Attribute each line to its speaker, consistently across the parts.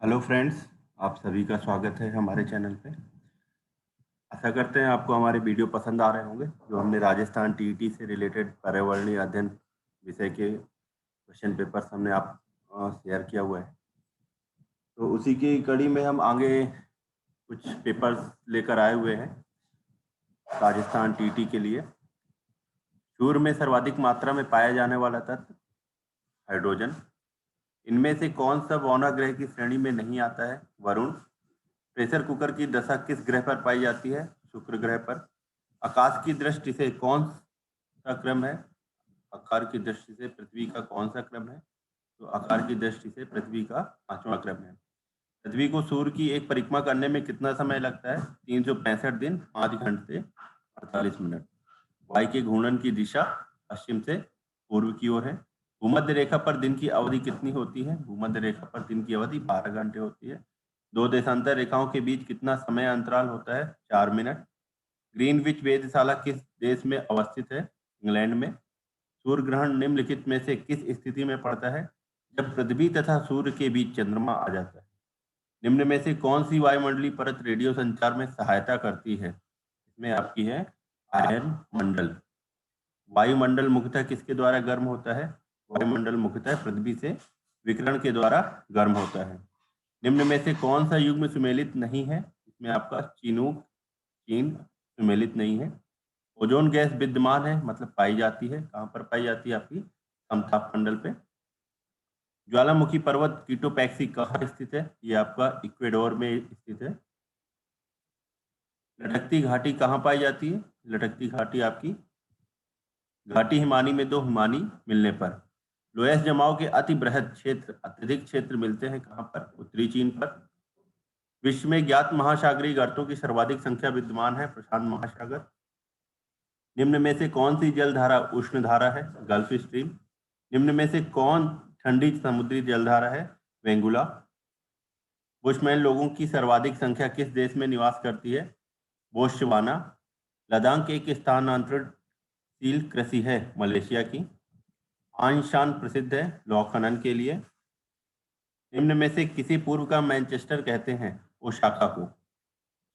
Speaker 1: Hello friends, आप सभी का स्वागत है हमारे चैनल पे। आशा करते हैं आपको हमारे वीडियो पसंद आ रहे होंगे जो हमने राजस्थान टीईटी से रिलेटेड पर्यावरणीय अध्ययन विषय के क्वेश्चन पेपर्स हमने आप शेयर किया हुआ है। तो उसी की कड़ी में हम आगे कुछ पेपर्स लेकर आए हुए हैं राजस्थान टीईटी के लिए। सूर्य में सर्वाधिक मात्रा में पाया जाने वाला तत्व हाइड्रोजन। इनमें से कौन सा वाना ग्रह की श्रेणी में नहीं आता है? वरुण। प्रेशर कुकर की दशा किस ग्रह पर पाई जाती है? शुक्र ग्रह पर। आकाश की दृष्टि से कौन सा क्रम है? आकार की दृष्टि से पृथ्वी का कौन सा क्रम है? तो आकार की दृष्टि से पृथ्वी का 5वां क्रम है। पृथ्वी को सूर्य की एक परिक्रमा करने में कितना समय लगता है? 365 दिन, 5 घंटे 48 मिनट। वायु के घूर्णन की दिशा पश्चिम से पूर्व की ओर है। भूमध्य रेखा पर दिन की अवधि कितनी होती है? भूमध्य रेखा पर दिन की अवधि 12 घंटे होती है। दो देशांतर रेखाओं के बीच कितना समय अंतराल होता है? 4 मिनट। ग्रीनविच वेधशाला किस देश में अवस्थित है? इंग्लैंड में। सूर्य ग्रहण निम्नलिखित में से किस स्थिति में पड़ता है? जब पृथ्वी तथा सूर्य के बीच चंद्रमा आ जाता है। निम्न में से कौन सी वायुमंडलीय परत रेडियो संचार में सहायता करती है? इसमें आपकी है आयन मंडल। वायुमंडल मुख्यतः किसके द्वारा गर्म होता है? वायुमंडल मुख्यतः पृथ्वी से विकिरण के द्वारा गर्म होता है। निम्न में से कौन सा युग्म सुमेलित नहीं है? इसमें आपका चीन सुमेलित नहीं है। ओजोन गैस विद्यमान है मतलब पाई जाती है। कहाँ पर पाई जाती है? आपकी समताप मंडल पे। ज्वालामुखी पर्वत कीटोपैक्सी कहाँ स्थित है? ये आपका इक्वेडोर में स्थित है। लटकती घाटी कहाँ पाई जाती है? लटकती घाटी आपकी घाटी हिमानी में दो हिमानी मिलने पर। लोयस जमाव के अति बृहद क्षेत्र अत्यधिक क्षेत्र मिलते हैं कहाँ पर? उत्तरी चीन पर। विश्व में ज्ञात महासागरीय गर्तों की सर्वाधिक संख्या विद्यमान है प्रशांत महासागर। निम्न में से कौन सी जलधारा उष्ण धारा है? Gulf stream. निम्न में से कौन ठंडी समुद्री जलधारा है? वेंगुला। बुशमैन लोगों की सर्वाधिक संख्या किस देश में निवास करती है? बोत्सवाना। लद्दाख एक स्थानांतरणशील कृषि है मलेशिया की। आइंशान प्रसिद्ध है लौह खनन के लिए। निम्न में से किसी पूर्व का मैनचेस्टर कहते हैं? ओसाका को।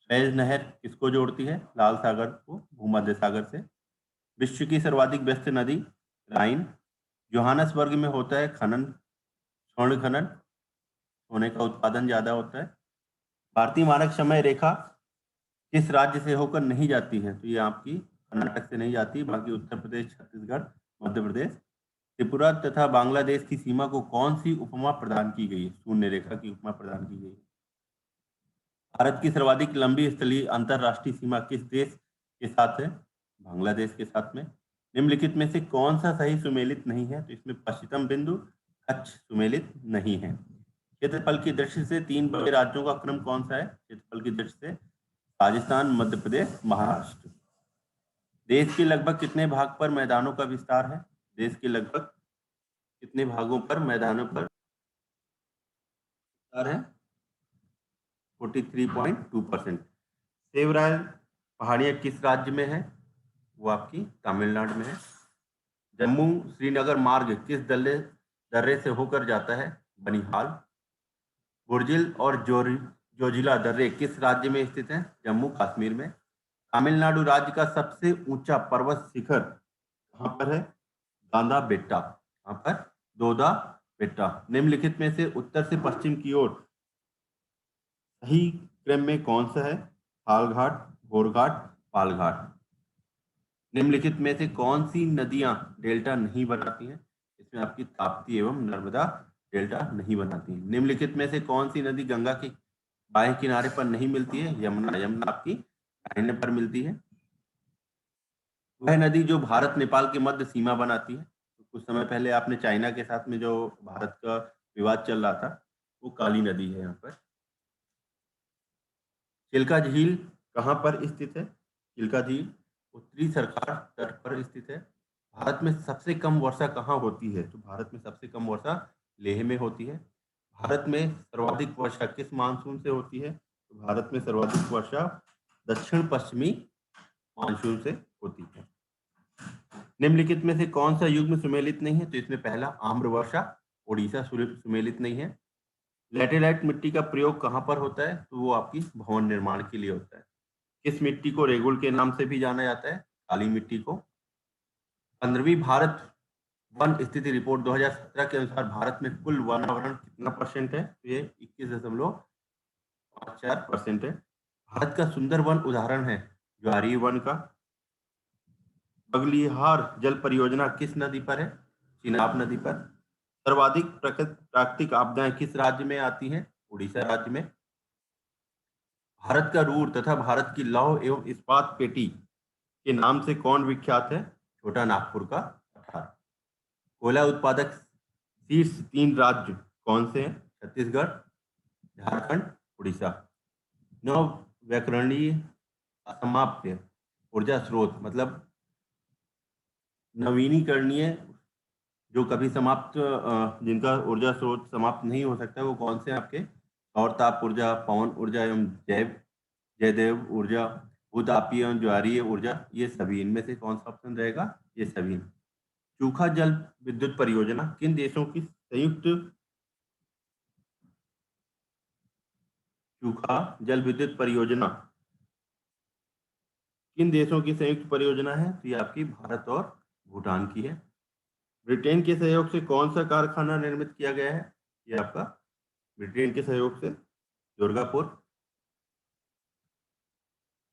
Speaker 1: सुएज नहर किसको जोड़ती है? लाल सागर को भूमध्य सागर से। विश्व की सर्वाधिक व्यस्त नदी राइन। जोहानसबर्ग में होता है खनन स्वर्ण खनन, सोने का उत्पादन ज्यादा होता है। भारतीय मानक समय रेखा किस राज्य से होकर नहीं जाती है? तो ये आपकी कर्नाटक से नहीं जाती, बाकी उत्तर प्रदेश, छत्तीसगढ़, मध्य प्रदेश, त्रिपुरा तथा बांग्लादेश की सीमा को कौन सी उपमा प्रदान की गई है? शून्य रेखा की उपमा प्रदान की गई है। भारत की सर्वाधिक लंबी स्थलीय अंतरराष्ट्रीय सीमा किस देश के साथ है? बांग्लादेश के साथ में। निम्नलिखित में से कौन सा सही सुमेलित नहीं है? तो इसमें पश्चिम बिंदु कच्छ सुमेलित नहीं है। क्षेत्रफल की दृष्टि से 3 बड़े राज्यों का क्रम कौन सा है? क्षेत्रफल की दृष्टि से राजस्थान, मध्य प्रदेश, महाराष्ट्र। देश के लगभग कितने भाग पर मैदानों का विस्तार है? देश के लगभग कितने भागों पर मैदानों पर विस्तार है? 43.2%। सेवराय पहाड़ियाँ किस राज्य में है? वो आपकी तमिलनाडु में है। जम्मू श्रीनगर मार्ग किस दर्रे से होकर जाता है? बनिहाल। बुर्जिल और जोजिला दर्रे किस राज्य में स्थित है? जम्मू कश्मीर में। तमिलनाडु राज्य का सबसे ऊंचा पर्वत शिखर कहाँ पर है? दांदा बेट्टा। कहाँ पर? दोदा बेट्टा। निम्नलिखित में से उत्तर से पश्चिम की ओर सही क्रम में कौन सा है? हालघाट, घोड़घाट, पालघाट। निम्नलिखित में से कौन सी नदियां डेल्टा नहीं बनाती हैं? इसमें आपकी ताप्ती एवं नर्मदा डेल्टा नहीं बनाती हैं। निम्नलिखित में से कौन सी नदी गंगा के बाएं किनारे पर नहीं मिलती है? यमुना। यमुना आपकी दाहिने पर मिलती है। वह नदी जो भारत नेपाल के मध्य सीमा बनाती है। तो कुछ समय पहले आपने चाइना के साथ में जो भारत का विवाद चल रहा था, वो काली नदी है यहाँ पर। चिल्का झील कहाँ पर स्थित है? चिल्का झील उत्तरी सरकार तट पर स्थित है। भारत में सबसे कम वर्षा कहाँ होती है? तो भारत में सबसे कम वर्षा लेह में होती है। भारत में सर्वाधिक वर्षा किस मानसून से होती है? तो भारत में सर्वाधिक वर्षा दक्षिण पश्चिमी मानसून से होती है। निम्नलिखित में से कौन सा युग्म सुमेलित नहीं है? तो इसमें पहला आम्र वर्षा, उड़ीसा सुमेलित नहीं है। लैटेराइट मिट्टी का प्रयोग कहाँ पर होता है? तो वो आपकी भवन निर्माण के लिए होता है। किस मिट्टी को रेगुल के नाम से भी जाना जाता है? काली मिट्टी को। 15वीं भारत वन स्थिति रिपोर्ट 2017 के अनुसार भारत में कुल वनावरण कितना परसेंट है? तो ये 21.54% है। भारत का सुंदरवन उदाहरण है ज्वारीय वन का। बगलिहार जल परियोजना किस नदी पर है? चिनाब नदी पर। सर्वाधिक प्राकृतिक आपदाएं किस राज्य में आती हैं? उड़ीसा राज्य में। भारत का रूर तथा भारत की लौह एवं इस्पात पेटी के नाम से कौन विख्यात है? छोटा नागपुर का पठार। कोयला उत्पादक शीर्ष 3 राज्य कौन से हैं? छत्तीसगढ़, झारखंड, उड़ीसा। नौ व्याकरणीय असमाप्य ऊर्जा स्रोत मतलब नवीनीकरणीय जो कभी समाप्त जिनका ऊर्जा स्रोत समाप्त नहीं हो सकता, वो कौन से आपके? सौर ताप ऊर्जा, पवन ऊर्जा एवं जयदेव ऊर्जा, भूतापीय एवं ज्वारीय ऊर्जा, ये सभी। इनमें से कौन सा ऑप्शन रहेगा? ये सभी। चूखा जल विद्युत परियोजना किन देशों की संयुक्त चूखा जल विद्युत परियोजना किन देशों की संयुक्त परियोजना है? तो ये आपकी भारत और भूटान की है। ब्रिटेन के सहयोग से कौन सा कारखाना निर्मित किया गया है? ये आपका ब्रिटेन के सहयोग से दुर्गापुर।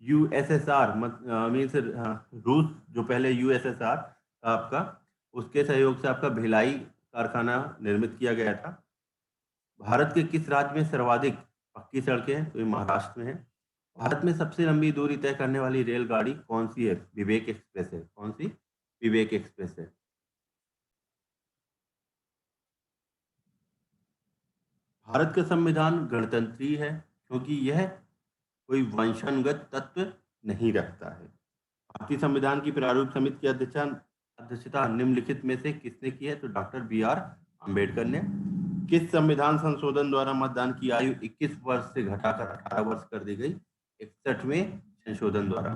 Speaker 1: यूएसएसआर मीन्स रूस जो पहले यूएसएसआर था आपका, उसके सहयोग से आपका भिलाई कारखाना निर्मित किया गया था। भारत के किस राज्य में सर्वाधिक पक्की सड़कें हैं? तो ये महाराष्ट्र में है। भारत में सबसे लंबी दूरी तय करने वाली रेलगाड़ी कौन सी है? विवेक एक्सप्रेस है। कौन सी? विवेक एक्सप्रेस है। भारत का संविधान गणतंत्रीय है क्योंकि यह कोई वंशानुगत तत्व नहीं रखता है। भारतीय संविधान की प्रारूप समिति की अध्यक्षता निम्नलिखित में से किसने की है? तो डॉक्टर बी.आर. अम्बेडकर ने। किस संविधान संशोधन द्वारा मतदान की आयु 21 वर्ष से घटाकर 18 वर्ष कर दी गई? 61वें संशोधन द्वारा।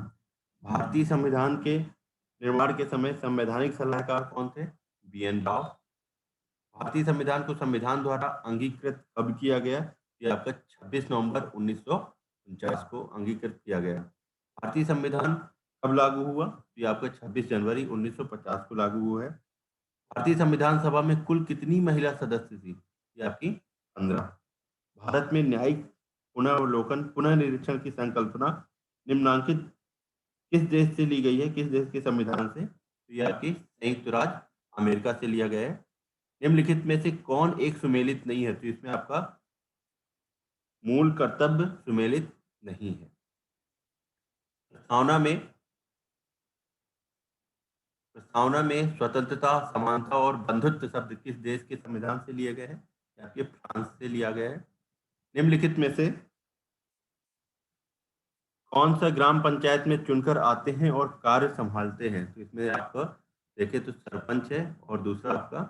Speaker 1: भारतीय संविधान के निर्माण के समय संवैधानिक सलाहकार कौन थे? बी.एन. राव। भारतीय संविधान को संविधान द्वारा अंगीकृत कब किया गया? ये आपका 26 नवंबर 1949 को अंगीकृत किया गया। भारतीय संविधान कब लागू हुआ? ये आपका 26 जनवरी 1950 को लागू हुआ है। भारतीय संविधान सभा में कुल कितनी महिला सदस्य थी? ये आपकी 15। भारत में न्यायिक पुनर्वलोकन पुनः निरीक्षण की संकल्पना निम्नांकित किस देश से ली गई है? किस देश के संविधान से? तो ये आपकी संयुक्त राज्य अमेरिका से लिया गया है। निम्नलिखित में से कौन एक सुमेलित नहीं है? तो इसमें आपका मूल कर्तव्य सुमेलित नहीं है। प्रस्तावना में स्वतंत्रता, समानता और बंधुत्व शब्द किस देश के संविधान से लिए गए हैं? आपके फ्रांस से लिया गया है। निम्नलिखित में से कौन सा ग्राम पंचायत में चुनकर आते हैं और कार्य संभालते हैं? तो इसमें आपका देखें तो सरपंच है और दूसरा आपका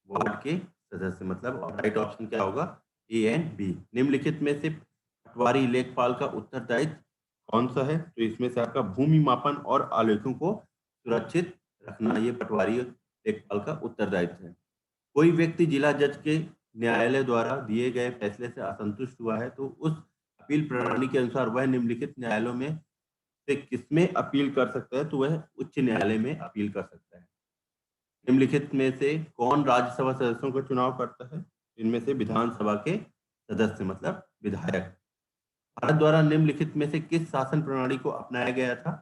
Speaker 1: वार्ड के सदस्य, मतलब राइट ऑप्शन क्या होगा? A and B. निम्नलिखित में से पटवारी लेखपाल का उत्तरदायित्व कौन सा है? तो इसमें से आपका भूमि मापन और आलेखों को सुरक्षित रखना, ये पटवारी लेखपाल का उत्तरदायित्व है। कोई व्यक्ति जिला जज के न्यायालय द्वारा दिए गए फैसले से असंतुष्ट हुआ है तो उस अपील प्रणाली के अनुसार वह निम्नलिखित न्यायालयों में से किसमें अपील कर सकता है? तो वह उच्च न्यायालय में अपील कर सकता है। निम्नलिखित में से कौन राज्यसभा सदस्यों का चुनाव करता है? इनमें से विधानसभा के सदस्य मतलब विधायक। भारत द्वारा निम्नलिखित में से किस शासन प्रणाली को अपनाया गया था?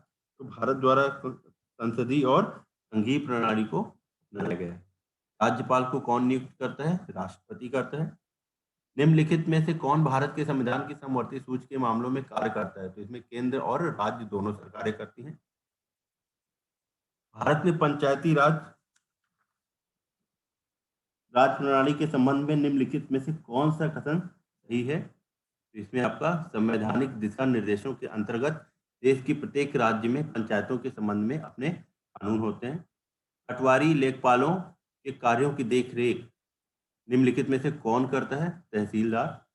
Speaker 1: तो भारत द्वारा संसदीय और संघीय प्रणाली को अपनाया गया है। राज्यपाल को कौन नियुक्त करता है? राष्ट्रपति करता है। निम्नलिखित में से कौन भारत के संविधान की समवर्ती सूची के मामलों में कार्य करता है? तो इसमें केंद्र और राज्य दोनों सरकारें करती हैं। भारत में पंचायती राज प्रणाली के संबंध में निम्नलिखित में से कौन सा कथन सही है? तो इसमें आपका संवैधानिक दिशा निर्देशों के अंतर्गत देश की प्रत्येक राज्य में पंचायतों के संबंध में अपने कानून होते हैं। पटवारी लेखपालों के कार्यों की देखरेख निम्नलिखित में से कौन करता है? तहसीलदार।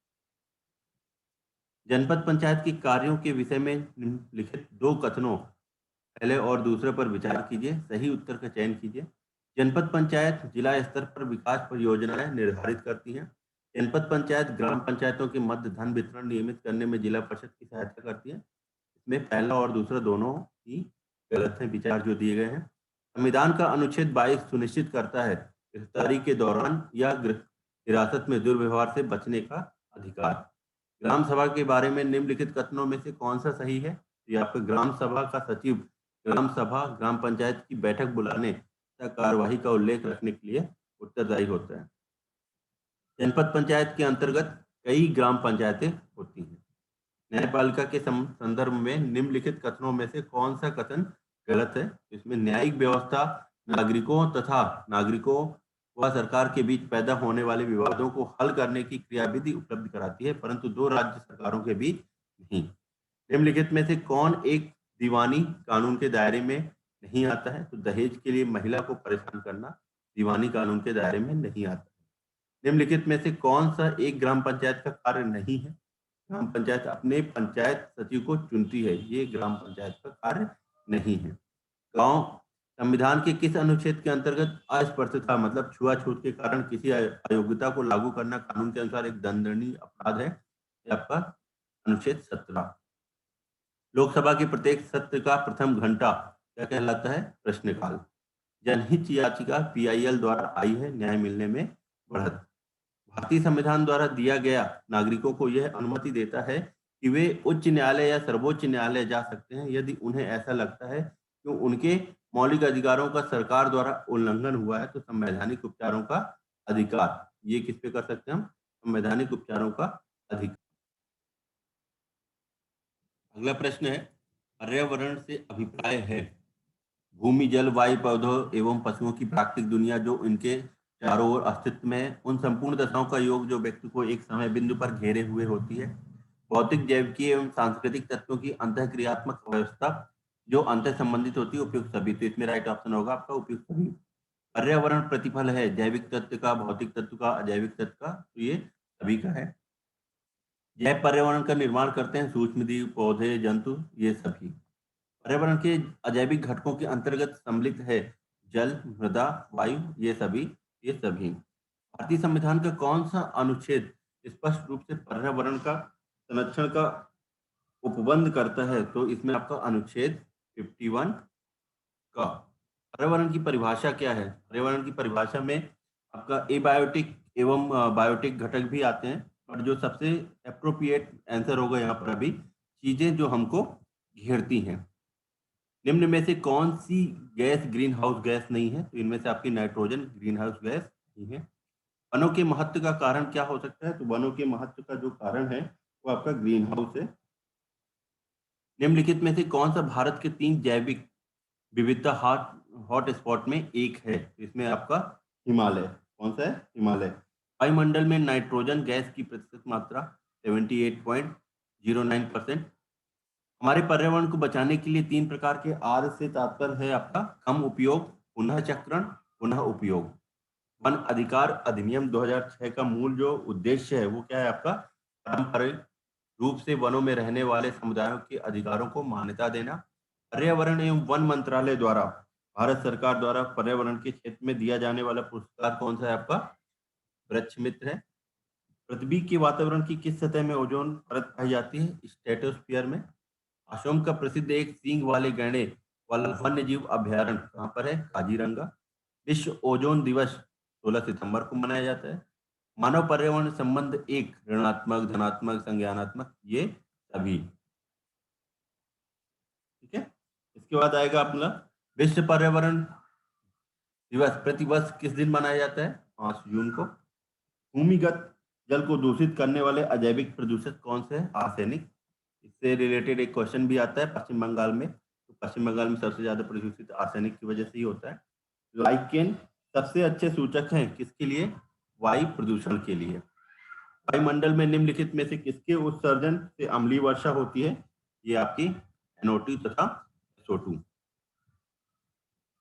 Speaker 1: जनपद पंचायत के कार्यों के विषय में निम्नलिखित 2 कथनों पहले और दूसरे पर विचार कीजिए, सही उत्तर का चयन कीजिए। जनपद पंचायत जिला स्तर पर विकास परियोजनाएं निर्धारित करती हैं। जनपद पंचायत ग्राम पंचायतों के मध्य धन वितरण नियमित करने में जिला परिषद की सहायता करती है। इसमें पहला और दूसरा दोनों ही गलत है विचार जो दिए गए हैं। संविधान का अनुच्छेद 22 सुनिश्चित करता है गिरफ्तारी के दौरान या हिरासत में दुर्व्यवहार से बचने का अधिकार। ग्राम सभा के बारे में निम्नलिखित कथनों में से कौन सा सही है? ये आपका ग्राम सभा का सचिव ग्राम सभा ग्राम पंचायत की बैठक बुलाने तथा कार्यवाही का उल्लेख रखने के लिए उत्तरदायी होता है। जनपद पंचायत के अंतर्गत कई ग्राम पंचायतें होती हैं। न्यायपालिका के संदर्भ में निम्नलिखित कथनों में से कौन सा कथन गलत है? इसमें न्यायिक व्यवस्था नागरिकों व सरकार के बीच पैदा होने वाले विवादों को हल करने की क्रियाविधि उपलब्ध कराती है, परंतु दो राज्य सरकारों के बीच नहीं। निम्नलिखित में से कौन एक दीवानी कानून के दायरे में नहीं आता है? तो दहेज के लिए महिला को परेशान करना दीवानी कानून के दायरे में नहीं आता है। निम्नलिखित में से कौन सा एक ग्राम पंचायत का कार्य नहीं है? ग्राम पंचायत अपने पंचायत सचिव को चुनती है, ये ग्राम पंचायत का कार्य नहीं है। गांव संविधान के किस अनुच्छेद के अंतर्गत अस्पृश्यता मतलब छुआछूत के कारण किसी अयोग्यता को लागू करना कानून के अनुसार एक दंडनीय अपराध है? ये आपका अनुच्छेद 17। लोकसभा के प्रत्येक सत्र का प्रथम घंटा क्या कहलाता है? प्रश्नकाल। जनहित याचिका PIL द्वारा आई है, न्याय मिलने में बढ़त। भारतीय संविधान द्वारा दिया गया नागरिकों को यह अनुमति देता है कि वे उच्च न्यायालय या सर्वोच्च न्यायालय जा सकते हैं यदि उन्हें ऐसा लगता है कि उनके मौलिक अधिकारों का सरकार द्वारा उल्लंघन हुआ है। तो संवैधानिक उपचारों का अधिकार, ये किस पे कर सकते हैं हम? संवैधानिक उपचारों का अधिकार। अगला प्रश्न है, पर्यावरण से अभिप्राय है भूमि जल वायु पौधों एवं पशुओं की प्राकृतिक दुनिया जो इनके चारों ओर अस्तित्व में है, उन संपूर्ण दशाओं का योग जो व्यक्ति को एक समय बिंदु पर घेरे हुए होती है। भौतिक जैविकीय एवं सांस्कृतिक तत्वों की अंतःक्रियात्मक व्यवस्था जो अंतर संबंधित होती है, उपयुक्त सभी। तो इसमें राइट ऑप्शन होगा आपका उपयुक्त सभी। पर्यावरण प्रतिफल है जैविक तत्व का, भौतिक तत्व का, अजैविक तत्व का, तो ये सभी का है। जैव पर्यावरण का निर्माण करते हैं सूक्ष्म जीव, पौधे, जंतु, ये सभी। पर्यावरण के अजैविक घटकों के अंतर्गत सम्मिलित है जल, मृदा, वायु, ये सभी। भारतीय संविधान का कौन सा अनुच्छेद स्पष्ट रूप से पर्यावरण का संरक्षण का उपबंध करता है? तो इसमें आपका अनुच्छेद 51 का। पर्यावरण की परिभाषा क्या है? पर्यावरण की परिभाषा में आपका एबायोटिक एवं बायोटिक घटक भी आते हैं, और जो सबसे एप्रोप्रिएट आंसर होगा यहाँ पर अभी चीजें जो हमको घेरती हैं। निम्न में से कौन सी गैस ग्रीन हाउस गैस नहीं है? तो इनमें से आपकी नाइट्रोजन ग्रीन हाउस गैस नहीं है। वनों के महत्व का कारण क्या हो सकता है? तो वनों के महत्व का जो कारण है वो आपका ग्रीन हाउस है। निम्नलिखित में से कौन सा भारत के 3 जैविक विविधता हॉट स्पॉट में एक है? इसमें आपका हिमालय। कौन सा है? हिमालय। वायुमंडल में नाइट्रोजन गैस की प्रतिशत मात्रा 78.09%। हमारे पर्यावरण को बचाने के लिए 3 प्रकार के आर से तात्पर्य है आपका कम उपयोग, पुनः चक्रण, पुनः उपयोग। वन अधिकार अधिनियम 2006 का मूल जो उद्देश्य है वो क्या है आपका? पारंपरिक रूप से वनों में रहने वाले समुदायों के अधिकारों को मान्यता देना। पर्यावरण एवं वन मंत्रालय द्वारा भारत सरकार द्वारा पर्यावरण के क्षेत्र में दिया जाने वाला पुरस्कार कौन सा है आपका? वृक्ष मित्र है। पृथ्वी के वातावरण की किस सतह में ओजोन परत पाई जाती है? स्ट्रेटोस्फीयर में। असम का प्रसिद्ध एक सींग वाले गैंडे वाला वन्य जीव अभ्यारण्य कहाँ पर है? काजीरंगा। विश्व ओजोन दिवस 16 सितंबर को मनाया जाता है। मानव पर्यावरण संबंध एक ऋणात्मक, धनात्मक, संज्ञानात्मक, ये सभी। ठीक है। इसके बाद आएगा अपना विश्व पर्यावरण दिवस प्रतिवर्ष किस दिन मनाया जाता है? 5 जून को। भूमिगत जल को दूषित करने वाले अजैविक प्रदूषक कौन से हैं? आर्सेनिक। इससे रिलेटेड एक क्वेश्चन भी आता है पश्चिम बंगाल में। तो पश्चिम बंगाल में सबसे ज्यादा प्रदूषित आर्सेनिक की वजह से ही होता है। लाइकेन सबसे अच्छे सूचक हैं किसके लिए? वायु प्रदूषण के लिए। वायुमंडल में निम्नलिखित में से किसके उत्सर्जन से अम्लीय वर्षा होती है? ये आपकी NO2 तथा SO2।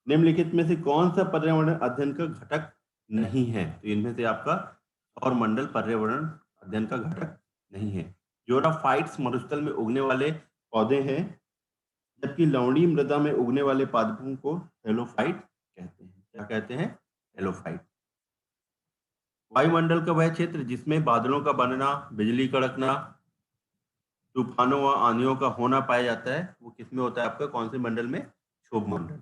Speaker 1: निम्नलिखित में से कौन सा पर्यावरण अध्ययन का घटक नहीं है? तो इनमें से आपका सौर मंडल पर्यावरण अध्ययन का घटक नहीं है। जोराफाइट्स मरुस्थल में उगने वाले पौधे हैं, जबकि लवणीय मृदा में उगने वाले पादपों को हेलोफाइट कहते हैं। क्या कहते हैं? हेलोफाइट। वायुमंडल का वह क्षेत्र जिसमें बादलों का बनना, बिजली कड़कना, तूफानों व आंधियों का होना पाया जाता है, वो किसमें होता है आपका, कौन से मंडल में? क्षोभ मंडल।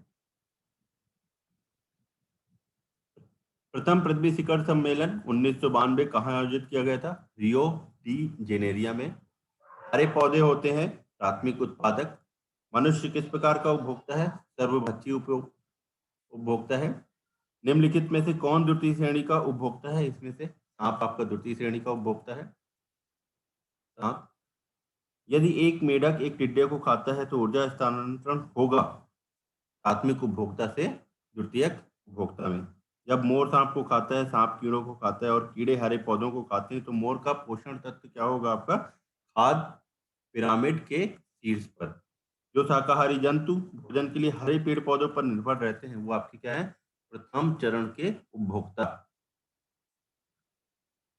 Speaker 1: प्रथम पृथ्वी शिखर सम्मेलन 1992 कहाँ आयोजित किया गया था? रियो डी जेनेरिया में। हरे पौधे होते हैं प्राथमिक उत्पादक। मनुष्य किस प्रकार का उपभोक्ता है? सर्वभक्षी उपभोक्ता है। निम्नलिखित में से कौन द्वितीय श्रेणी का उपभोक्ता है? इसमें से सांप आपका द्वितीय श्रेणी का उपभोक्ता है। सांप। यदि एक मेढक एक टिड्डे को खाता है तो ऊर्जा स्थानांतरण होगा प्राथमिक उपभोक्ता से द्वितीयक उपभोक्ता में। जब मोर सांप को खाता है, सांप कीड़ों को खाता है और कीड़े हरे पौधों को खाते हैं, तो मोर का पोषण तत्व क्या होगा आपका? खाद्य पिरामिड के शीर्ष पर। जो शाकाहारी जंतु भोजन के लिए हरे पेड़ पौधों पर निर्भर रहते हैं, वो आपके क्या है? प्रथम चरण के उपभोक्ता।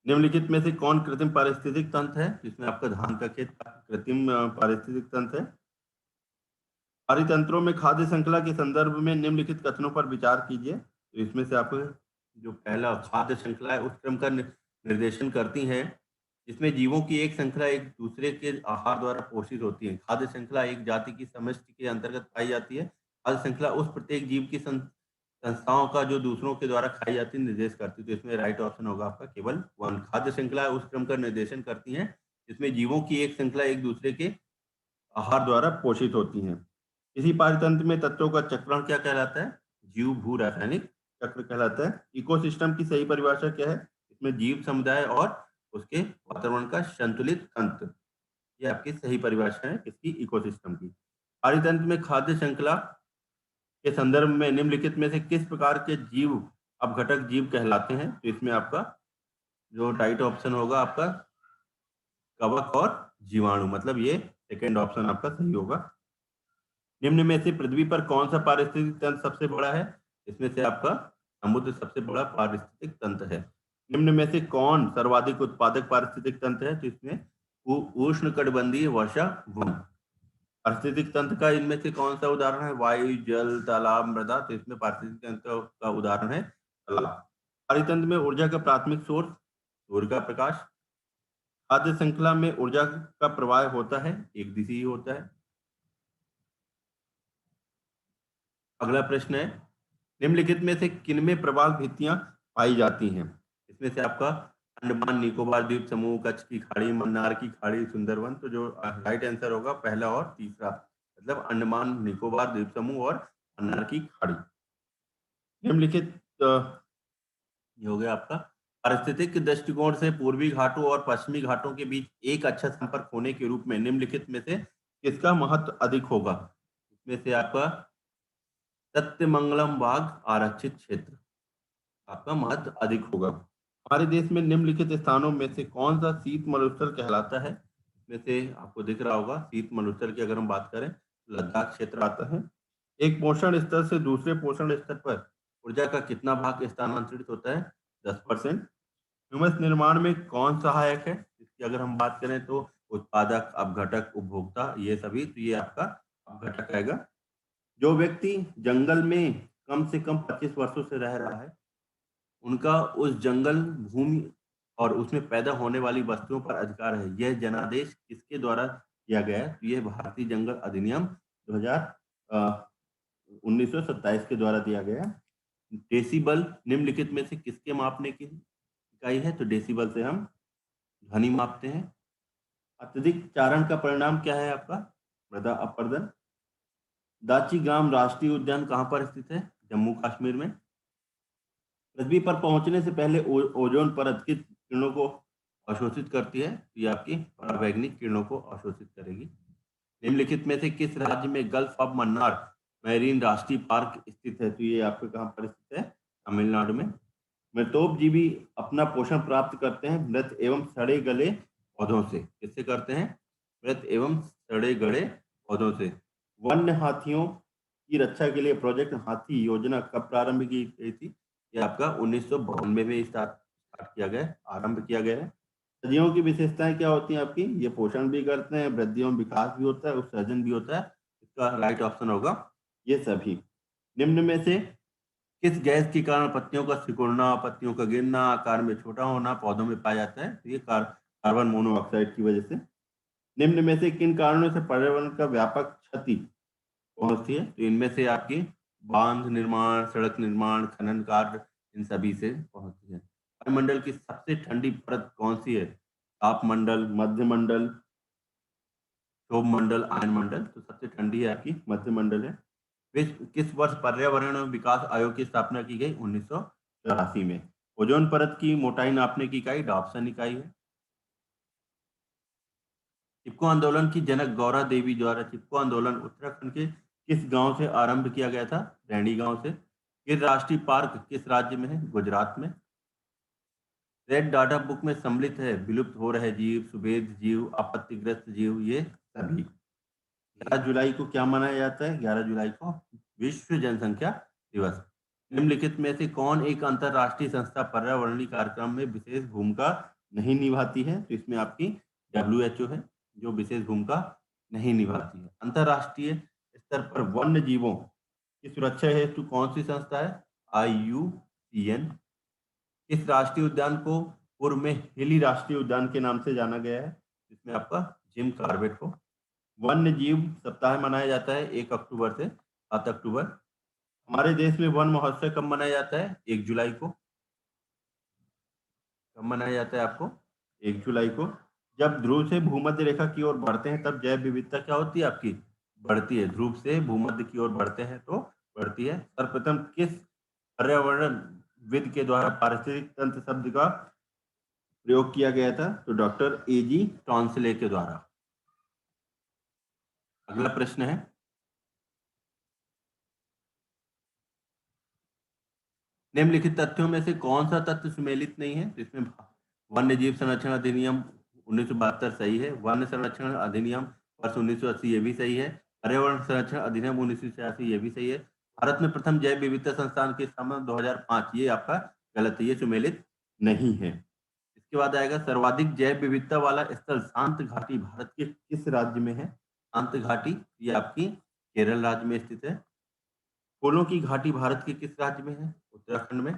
Speaker 1: निम्नलिखित में से कौन कृत्रिम पारिस्थितिक तंत्र है? जिसमें आपका धान का खेत कृत्रिम पारिस्थितिक तंत्र है। पारितंत्रों में खाद्य श्रृंखला के संदर्भ में निम्नलिखित कथनों पर विचार कीजिए। तो इसमें से आपको जो पहला खाद्य श्रृंखला है उस क्रम का निर्देशन करती है, जिसमें जीवों की एक श्रृंखला एक दूसरे के आहार द्वारा पोषित होती है। खाद्य श्रृंखला एक जाति की समष्टि के अंतर्गत पाई जाती है। खाद्य श्रृंखला उस प्रत्येक जीव की संस्थाओं का जो दूसरों के द्वारा खाई जाती है निर्देश करती है। तो इसमें राइट ऑप्शन होगा आपका केवल 1। खाद्य श्रृंखला उस क्रम का निर्देशन करती है जिसमें जीवों की एक श्रृंखला एक दूसरे के आहार द्वारा पोषित होती हैं। इसी पारितंत्र में तत्वों का चक्रण क्या कहलाता है? जीव भू रासायनिक चक्र कहलाता है। इकोसिस्टम की सही परिभाषा क्या है? इसमें जीव समुदाय और उसके वातावरण का संतुलित तंत्र, ये आपकी सही परिभाषा है किसकी? इकोसिस्टम की। पारितंत्र में खाद्य श्रृंखला के संदर्भ में निम्नलिखित में से किस प्रकार के जीव अपघटक जीव कहलाते हैं? तो इसमें आपका जो राइट ऑप्शन होगा आपका कवक और जीवाणु, मतलब ये सेकेंड ऑप्शन आपका सही होगा। निम्न में से पृथ्वी पर कौन सा पारिस्थितिक तंत्र सबसे बड़ा है? इसमें से आपका समुद्र सबसे बड़ा पारिस्थितिक तंत्र है। निम्न में से कौन सर्वाधिक उत्पादक पारिस्थितिक तंत्र है? तो इसमें उष्णकटिबंधीय वर्षा वन। पारिस्थितिक तंत्र का इनमें से कौन सा उदाहरण है? वायु, जल, तालाब, मृदा। तो इसमें पारिस्थितिक तंत्र का उदाहरण है तालाब। पारितंत्र में ऊर्जा का प्राथमिक सोर्स सूर्य का प्रकाश। खाद्य श्रृंखला में ऊर्जा का प्रवाह होता है एक दिशा होता है। अगला प्रश्न है, निम्नलिखित में से किनमें प्रवाल भित्तियां पाई जाती हैं? इसमें से आपका अंडमान निकोबार द्वीप समूह, कच्छ की खाड़ी, मन्नार की खाड़ी, सुंदरवन। तो जो राइट आंसर होगा पहला और तीसरा, मतलब अंडमान निकोबार द्वीप समूह और मन्नार की खाड़ी। निम्नलिखित ये हो गया आपका पारिस्थितिक दृष्टिकोण से पूर्वी घाटों और पश्चिमी घाटों के बीच एक अच्छा संपर्क होने के रूप में निम्नलिखित में से किसका महत्व अधिक होगा? इसमें से आपका सत्यमंगलम बाघ आरक्षित क्षेत्र आपका महत्व अधिक होगा। हमारे देश में निम्नलिखित स्थानों में से कौन सा शीत मरुस्थल कहलाता है? इसमें से आपको दिख रहा होगा शीत मरुस्थल की अगर हम बात करें, लद्दाख क्षेत्र आता है। एक पोषण स्तर से दूसरे पोषण स्तर पर ऊर्जा का कितना भाग स्थानांतरित होता है? 10%। ह्यूमस निर्माण में कौन सहायक है? इसकी अगर हम बात करें तो उत्पादक, अपघटक, उपभोक्ता, ये सभी। तो ये आपका अपघटक आएगा। जो व्यक्ति जंगल में कम से कम 25 वर्षों से रह रहा है, उनका उस जंगल भूमि और उसमें पैदा होने वाली वस्तुओं पर अधिकार है। यह जनादेश किसके द्वारा किया गया है? तो यह भारतीय जंगल अधिनियम 1927 के द्वारा दिया गया है। डेसिबल निम्नलिखित में से किसके मापने की इकाई है? तो डेसिबल से हम ध्वनि मापते हैं। अत्यधिक चारण का परिणाम क्या है आपका? मृदा अपरदन। दाची ग्राम राष्ट्रीय उद्यान कहाँ पर स्थित है? जम्मू कश्मीर में। पृथ्वी पर पहुंचने से पहले ओजोन परत किस किरणों को अवशोषित करती है? ये आपकी पराबैंगनी किरणों को अवशोषित करेगी। निम्नलिखित में से किस राज्य में गल्फ ऑफ मन्नार मैरीन राष्ट्रीय पार्क स्थित है? तो ये आपके कहाँ पर स्थित है? तमिलनाडु में। मृतोपजीवी अपना पोषण प्राप्त करते हैं मृत एवं सड़े गले पौधों से। किससे करते हैं? मृत एवं सड़े गले पौधों से। वन्य हाथियों की रक्षा के लिए प्रोजेक्ट हाथी योजना कब प्रारंभ की गई थी? ये आपका 1992 में स्टार्ट किया गया, आरंभ किया गया है। सजीवों की विशेषताएं क्या होती हैं आपकी? ये पोषण भी करते हैं, वृद्धि एवं विकास भी होता है, उत्सर्जन भी होता है। इसका राइट ऑप्शन होगा ये सभी। निम्न में से किस गैस के कारण पत्तियों का सिकुड़ना, पत्तियों का गिरना, आकार में छोटा होना पौधों में पाया जाता है? तो ये कार्बन मोनोऑक्साइड की वजह से। निम्न में से किन कारणों से पर्यावरण का व्यापक क्षति पहुंचती है? तो इनमें से आपकी बांध निर्माण, सड़क निर्माण, खनन कार्य, इन सभी से पहुंचती है। वायुमंडल की सबसे ठंडी परत कौन सी है? तापमंडल, मध्य मंडल, क्षोभ मंडल, आयन मंडल। तो सबसे ठंडी है आपकी मध्य मंडल है। किस वर्ष पर्यावरण विकास आयोग की स्थापना की गई? 1984 में। ओजोन परत की मोटाई नापने की इकाई डॉप्सन इकाई है। चिपको आंदोलन की जनक गौरा देवी द्वारा चिपको आंदोलन उत्तराखंड के किस गांव से आरंभ किया गया था? रैणी गांव से। गिर राष्ट्रीय पार्क किस राज्य में है? गुजरात में। रेड डाटा बुक में सम्मिलित है विलुप्त हो रहे जीव, सुभेद जीव, आपत्तिग्रस्त जीव, ये सभी। 11 जुलाई को क्या मनाया जाता है? 11 जुलाई को विश्व जनसंख्या दिवस। निम्नलिखित में से कौन एक अंतरराष्ट्रीय संस्था पर्यावरणीय कार्यक्रम में विशेष भूमिका नहीं निभाती है? तो इसमें आपकी WHO है जो विशेष भूमिका नहीं निभाती है। अंतरराष्ट्रीय स्तर पर वन्य जीवों की सुरक्षा हेतु कौन सी संस्था है? IUCN। इस राष्ट्रीय उद्यान को पूर्व में हिली राष्ट्रीय उद्यान के नाम से जाना गया है, जिसमें आपका जिम कॉर्बेट को। वन्य जीव सप्ताह मनाया जाता है 1 अक्टूबर से 7 अक्टूबर। हमारे देश में वन महोत्सव कब मनाया जाता है? 1 जुलाई को। कब मनाया जाता है आपको? 1 जुलाई को। जब ध्रुव से भूमध्य रेखा की ओर बढ़ते हैं तब जैव विविधता क्या होती है आपकी? बढ़ती है। ध्रुव से भूमध्य की ओर बढ़ते हैं तो बढ़ती है। सर्वप्रथम किस पर्यावरण विद के द्वारा पारिस्थितिक तंत्र शब्द का प्रयोग किया गया था? तो डॉक्टर AG टॉन्सले के द्वारा। अगला प्रश्न है, निम्नलिखित तथ्यों में से कौन सा तथ्य सुमेलित नहीं है? तो इसमें वन्य जीव संरक्षण अधिनियम 1972 सही है। वन्य संरक्षण अधिनियम वर्ष 1980 ये भी सही है। पर्यावरण संरक्षण अधिनियम 1986 ये भी सही है। भारत में प्रथम जैव विविधता संस्थान की स्थापना 2005, ये आपका गलत है, ये सुमेलित नहीं है। इसके बाद आएगा सर्वाधिक जैव विविधता वाला स्थल शांत घाटी भारत के किस राज्य में है? शांत घाटी ये आपकी केरल राज्य में स्थित है। फूलों की घाटी भारत के किस राज्य में है? उत्तराखंड में।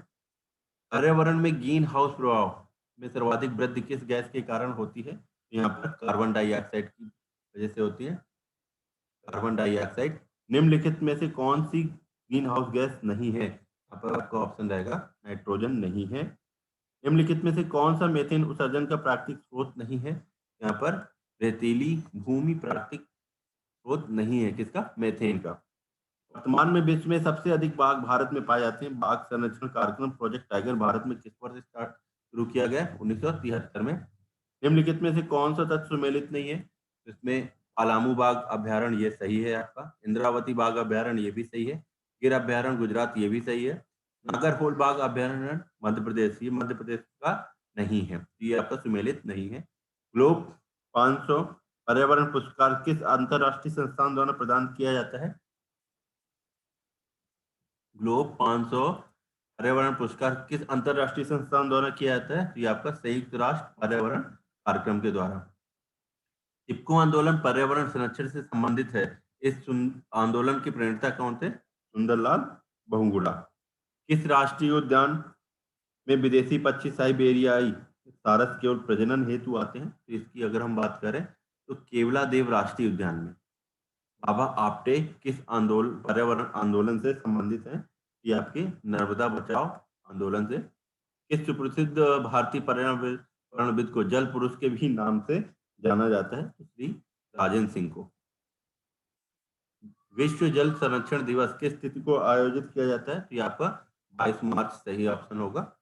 Speaker 1: पर्यावरण में ग्रीन हाउस प्रभाव में सर्वाधिक वृद्धि किस गैस के कारण होती है? यहाँ पर कार्बन डाइऑक्साइड की वजह से होती है। Carbon dioxide. निम्नलिखित में से कौन सी ग्रीन हाउस गैस नहीं है? यहाँ पर आपका ऑप्शन रहेगा नाइट्रोजन नहीं है। निम्नलिखित में से कौन सा मीथेन उत्सर्जन का प्राकृतिक स्रोत नहीं है? यहाँ पर रेतीली भूमि प्राकृतिक स्रोत नहीं है किसका? मीथेन का। वर्तमान में विश्व में सबसे अधिक बाघ भारत में पाए जाते हैं। बाघ संरक्षण कार्यक्रम प्रोजेक्ट टाइगर भारत में किस वर्ष स्टार्ट शुरू किया गया? 1973 में। निम्नलिखित में से कौन सा तत्व सुमेलित नहीं है? इसमें पलामू बाघ अभ्यारण्य ये सही है आपका। इंद्रावती बाघ अभ्यारण्य ये भी सही है। गिर अभ्यारण्य गुजरात ये भी सही है। नागरहोल बाघ अभ्यारण्य मध्य प्रदेश, ये मध्य प्रदेश का नहीं है, ये आपका सुमेलित नहीं है। ग्लोब 500 पर्यावरण पुरस्कार किस अंतरराष्ट्रीय संस्थान द्वारा प्रदान किया जाता है? ग्लोब 500 पर्यावरण पुरस्कार किस अंतरराष्ट्रीय संस्थान द्वारा किया जाता है? तो ये आपका संयुक्त राष्ट्र पर्यावरण कार्यक्रम के द्वारा। चिपको आंदोलन पर्यावरण संरक्षण से संबंधित है। इस आंदोलन के प्रणेता कौन थे? सुंदरलाल बहुगुणा। किस राष्ट्रीय उद्यान में विदेशी पक्षी साइबेरियाई सारस केवल प्रजनन हेतु आते हैं? तो इसकी अगर हम बात करें तो केवलादेव राष्ट्रीय उद्यान में। बाबा आपटे किस आंदोलन पर्यावरण आंदोलन से संबंधित है? ये आपके नर्मदा बचाओ आंदोलन से। किस सुप्रसिद्ध भारतीय पर्यावरणविद को जल पुरुष के भी नाम से जाना जाता है? श्री राजेंद्र सिंह को। विश्व जल संरक्षण दिवस किस तिथि को आयोजित किया जाता है? तो ये आपका 22 मार्च सही ऑप्शन होगा।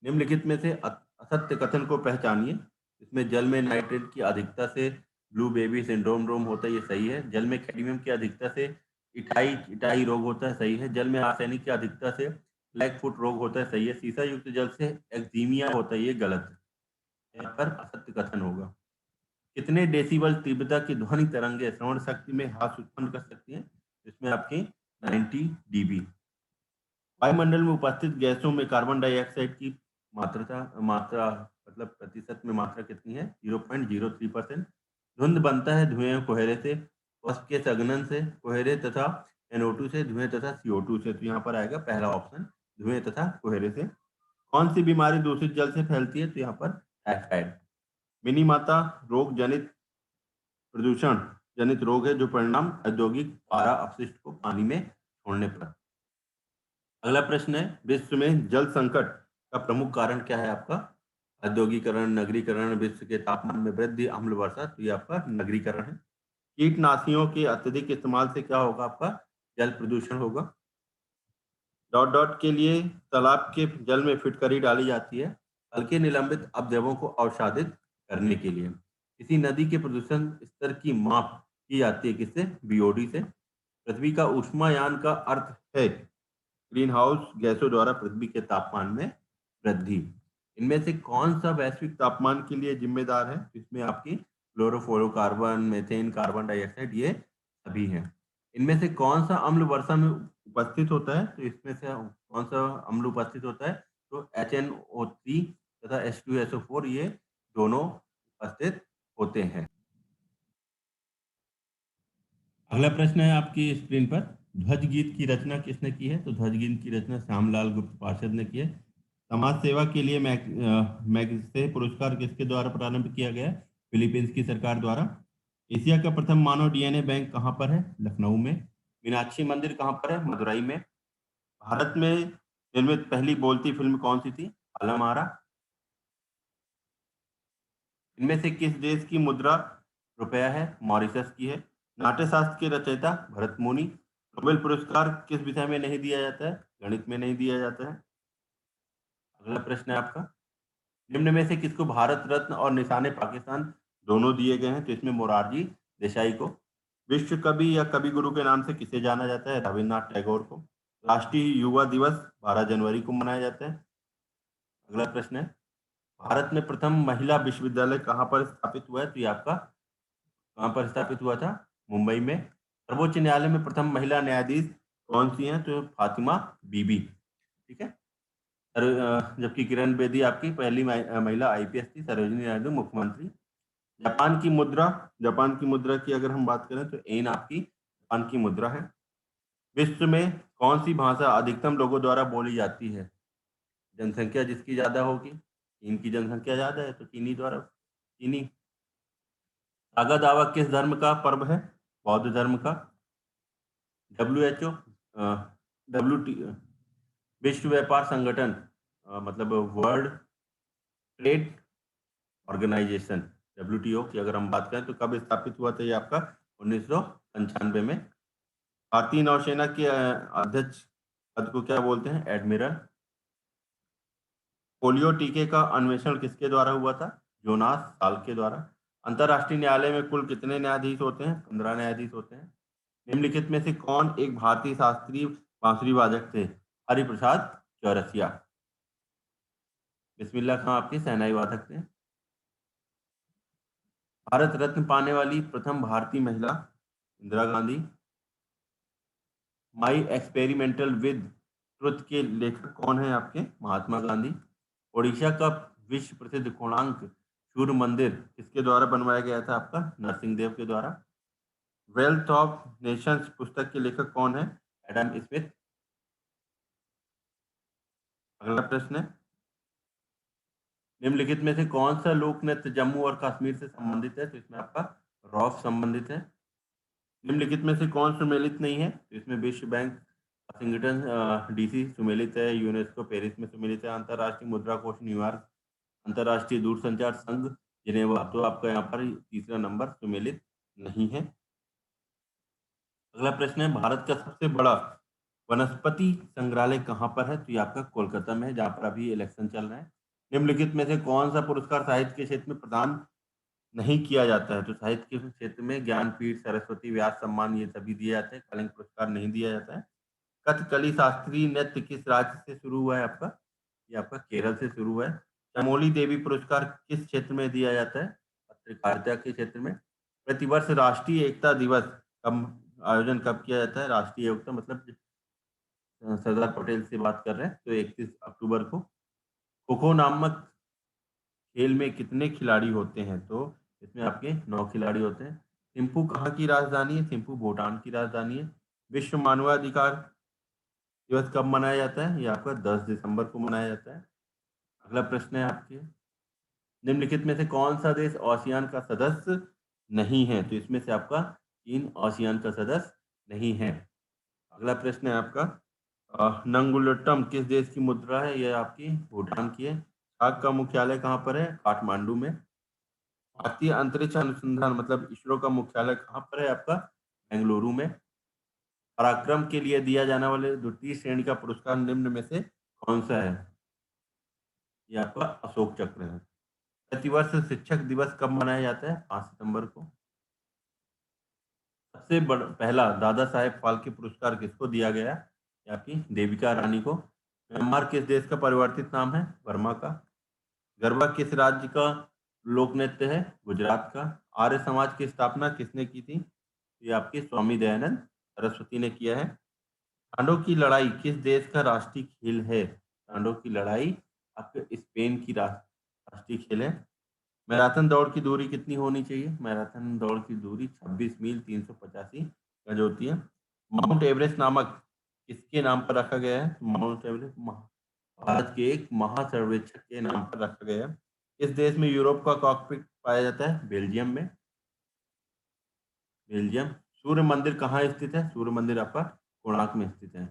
Speaker 1: निम्नलिखित में से असत्य कथन को पहचानिए। इसमें जल में नाइट्रेट की अधिकता से ब्लू बेबी सिंड्रोम होता है, ये सही है। जल में कैडमियम की अधिकता से इटाई रोग होता है, सही है। जल में आर्सेनिक की अधिकता से ब्लैक फुट रोग होता है, सही है। सीसा युक्त जल से एक्जीमिया होता है, ये गलत है। यहाँ पर असत्य कथन होगा। कितने डेसिबल तीव्रता की ध्वनि तरंगे श्रवण शक्ति में ह्रास उत्पन्न कर सकती हैं? इसमें आपकी 90 dB। वायुमंडल में उपस्थित गैसों में कार्बन डाइऑक्साइड की मात्रा मतलब प्रतिशत में मात्रा कितनी है? 0.03%। धुंध बनता है धुएं कोहरे से, वस्प के सघनन से, कोहरे तथा NO2 से, धुएं तथा CO2 से। तो यहाँ पर आएगा पहला ऑप्शन, धुएं तथा कोहरे से। कौन सी बीमारी दूषित जल से फैलती है? तो यहाँ पर टाइफाइड। मिनीमाता रोग जनित प्रदूषण जनित रोग है जो परिणाम औद्योगिक पारा अपशिष्ट को पानी में छोड़ने पर। अगला प्रश्न है, विश्व में जल संकट का प्रमुख कारण क्या है आपका? औद्योगिकरण, नगरीकरण, विश्व के तापमान में वृद्धि, अम्ल वर्षा। तो ये आपका नगरीकरण है। कीटनाशियों के अत्यधिक इस्तेमाल से क्या होगा आपका? जल प्रदूषण होगा। डॉट डॉट के लिए तालाब के जल में फिटकरी डाली जाती है हल्के निलंबित अपद्रव्यों को अवसादित करने के लिए। किसी नदी के प्रदूषण स्तर की माप की जाती है किससे? BOD से। पृथ्वी का ऊष्मायान का अर्थ है ग्रीन हाउस गैसों द्वारा पृथ्वी के तापमान में वृद्धि। इनमें से कौन सा वैश्विक तापमान के लिए जिम्मेदार है? इसमें आपकी क्लोरोफ्लोरोकार्बन, मीथेन, कार्बन डाइऑक्साइड, ये सभी हैं। इनमें से कौन सा अम्ल वर्षा में उपस्थित होता है? तो इसमें से कौन सा अम्ल उपस्थित होता है? तो HNO3 तथा H2SO4, ये दोनों उपस्थित होते हैं। अगला प्रश्न है आपकी स्क्रीन पर, ध्वज गीत की रचना किसने की है? तो ध्वज गीत की रचना श्यामलाल गुप्त पार्षद ने की है। समाज सेवा के लिए मैग्सेसे पुरस्कार किसके द्वारा प्रारंभ किया गया? फिलीपींस की सरकार द्वारा। एशिया का प्रथम मानव DNA बैंक कहाँ पर है? लखनऊ में। मीनाक्षी मंदिर कहाँ पर है? मदुरई में। भारत में निर्मित पहली बोलती फिल्म कौन सी थी? आलम आरा। इनमें से किस देश की मुद्रा रुपया है? मॉरिशस की है। नाट्यशास्त्र के रचयिता भरत मुनि। नोबेल पुरस्कार किस विषय में नहीं दिया जाता है? गणित में नहीं दिया जाता है। अगला प्रश्न है आपका, निम्न में से किसको भारत रत्न और निशाने पाकिस्तान दोनों दिए गए हैं? तो इसमें मोरारजी देसाई को। विश्व कवि या कवि गुरु के नाम से किसे जाना जाता है? रविन्द्रनाथ टैगोर को। राष्ट्रीय युवा दिवस 12 जनवरी को मनाया जाता है। अगला प्रश्न है, भारत में प्रथम महिला विश्वविद्यालय कहाँ पर स्थापित हुआ है? तो ये आपका कहाँ पर स्थापित हुआ था? मुंबई में। सर्वोच्च न्यायालय में प्रथम महिला न्यायाधीश कौन सी हैं? तो फातिमा बीबी। ठीक है। जबकि किरण बेदी आपकी पहली महिला IPS थी। सरोजिनी नायडू मुख्यमंत्री। जापान की मुद्रा की अगर हम बात करें तो एन आपकी जापान की मुद्रा है। विश्व में कौन सी भाषा अधिकतम लोगों द्वारा बोली जाती है? जनसंख्या जिसकी ज्यादा होगी, चीन की जनसंख्या ज्यादा है तो चीनी द्वारा चीनी। सागा दावा किस धर्म का पर्व है? बौद्ध धर्म का। WHO, WT, विश्व व्यापार संगठन, मतलब वर्ल्ड ट्रेड ऑर्गेनाइजेशन, WTO की अगर हम बात करें तो कब स्थापित हुआ था? ये आपका 1995 में। भारतीय नौसेना के अध्यक्ष पद को क्या बोलते हैं? एडमिरल। पोलियो टीके का अन्वेषण किसके द्वारा हुआ था? जोनास साल्क के द्वारा। अंतर्राष्ट्रीय न्यायालय में कुल कितने न्यायाधीश होते हैं? 15 न्यायाधीश होते हैं। निम्नलिखित में से कौन एक भारतीय शास्त्रीय बांसुरी वादक थे? हरिप्रसाद चौरसिया। बिस्मिल्लाह खां आपके शहनाई वादक थे। भारत रत्न पाने वाली प्रथम भारतीय महिला? इंदिरा गांधी। माई एक्सपेरिमेंटल विद ट्रुथ के लेखक कौन है आपके? महात्मा गांधी। ओडिशा का विश्व प्रसिद्ध कोणार्क सूर्य मंदिर किसके द्वारा बनवाया गया था आपका? नरसिंह देव के द्वारा। वेल्थ ऑफ नेशंस पुस्तक के लेखक कौन है? Adam Smith. अगला प्रश्न है, निम्नलिखित में से कौन सा लोक नृत्य जम्मू और कश्मीर से संबंधित है? तो इसमें आपका रॉफ संबंधित है। निम्नलिखित में से कौन सुमेलित नहीं है? तो इसमें विश्व बैंक, वाशिंगटन DC सुमेलित है। यूनेस्को पेरिस में सुमेलित है। अंतर्राष्ट्रीय मुद्रा कोष न्यूयॉर्क, अंतर्राष्ट्रीय दूरसंचार संघ जिनेवा, तो आपका यहाँ पर तीसरा नंबर सुमेलित नहीं है। अगला प्रश्न है, भारत का सबसे बड़ा वनस्पति संग्रहालय कहाँ पर है? तो ये आपका कोलकाता में है, जहाँ पर अभी इलेक्शन चल रहा है। निम्नलिखित में से कौन सा पुरस्कार साहित्य के क्षेत्र में प्रदान नहीं किया जाता है? तो साहित्य के क्षेत्र में ज्ञानपीठ, सरस्वती, व्यास सम्मान, ये सभी दिए जाते हैं। कलिंग पुरस्कार नहीं दिया जाता है। कथकली शास्त्रीय नृत्य किस राज्य से शुरू हुआ है आपका? ये आपका केरल से शुरू हुआ है। चमोली देवी पुरस्कार किस क्षेत्र में दिया जाता है? पत्रकारिता के क्षेत्र में। प्रतिवर्ष राष्ट्रीय एकता दिवस कब आयोजन कब किया जाता है? राष्ट्रीय एकता मतलब सरदार पटेल से बात कर रहे हैं, तो 31 अक्टूबर को। खो खो नामक खेल में कितने खिलाड़ी होते हैं? तो इसमें आपके 9 खिलाड़ी होते हैं। थिम्पू कहाँ की राजधानी है? थिम्पू भूटान की राजधानी है। विश्व मानवाधिकार दिवस कब मनाया जाता है? ये आपका 10 दिसंबर को मनाया जाता है। अगला प्रश्न है आपके, निम्नलिखित में से कौन सा देश आसियान का सदस्य नहीं है? तो इसमें से आपका चीन आसियान का सदस्य नहीं है। अगला प्रश्न है आपका, नंगुलटम किस देश की मुद्रा है? यह आपकी भूटान की है। छाग का मुख्यालय कहाँ पर है? काठमांडू में। भारतीय अंतरिक्ष अनुसंधान मतलब इसरो का मुख्यालय कहाँ पर है? आपका बेंगलुरु में। पराक्रम के लिए दिया जाने वाले द्वितीय श्रेणी का पुरस्कार निम्न में से कौन सा है? ये आपका अशोक चक्र है। प्रतिवर्ष शिक्षक दिवस कब मनाया जाता है? 5 सितंबर को। सबसे पहला दादा साहेब फाल्के पुरस्कार किसको दिया गया? ये आपकी देविका रानी को। म्यांमार किस देश का परिवर्तित नाम है? बर्मा का। गरबा किस राज्य का लोक नृत्य है? गुजरात का। आर्य समाज की स्थापना किसने की थी? ये आपके स्वामी दयानंद सरस्वती ने किया है। टांडों की लड़ाई किस देश का राष्ट्रीय खेल है? टांडों की लड़ाई आपके स्पेन की राष्ट्रीय खेल है। मैराथन दौड़ की दूरी कितनी होनी चाहिए? मैराथन दौड़ की दूरी 26 मील 385 गज होती है। माउंट एवरेस्ट नामक किसके नाम पर रखा गया है? माउंट एवरेस्ट भारत के एक महासर्वेक्षक के नाम पर रखा गया है। इस देश में यूरोप का कॉकपिट पाया जाता है? बेल्जियम में। बेल्जियम। सूर्य मंदिर कहाँ स्थित है? सूर्य मंदिर आपका कोणार्क में स्थित है।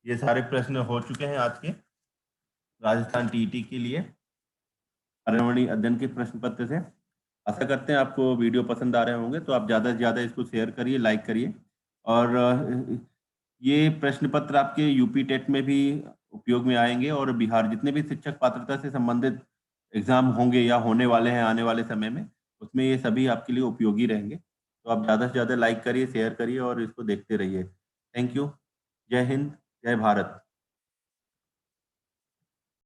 Speaker 1: ये सारे प्रश्न हो चुके हैं आज के राजस्थान टीईटी के लिए पर्यावरणीय अध्ययन के प्रश्न पत्र से। आशा करते हैं आपको वीडियो पसंद आ रहे होंगे, तो आप ज़्यादा से ज़्यादा इसको शेयर करिए, लाइक करिए। और ये प्रश्न पत्र आपके यूपी टेट में भी उपयोग में आएंगे और बिहार जितने भी शिक्षक पात्रता से संबंधित एग्जाम होंगे या होने वाले हैं आने वाले समय में, उसमें ये सभी आपके लिए उपयोगी रहेंगे। तो आप ज़्यादा से ज़्यादा लाइक करिए, शेयर करिए और इसको देखते रहिए। Thank you. जय हिंद, जय भारत।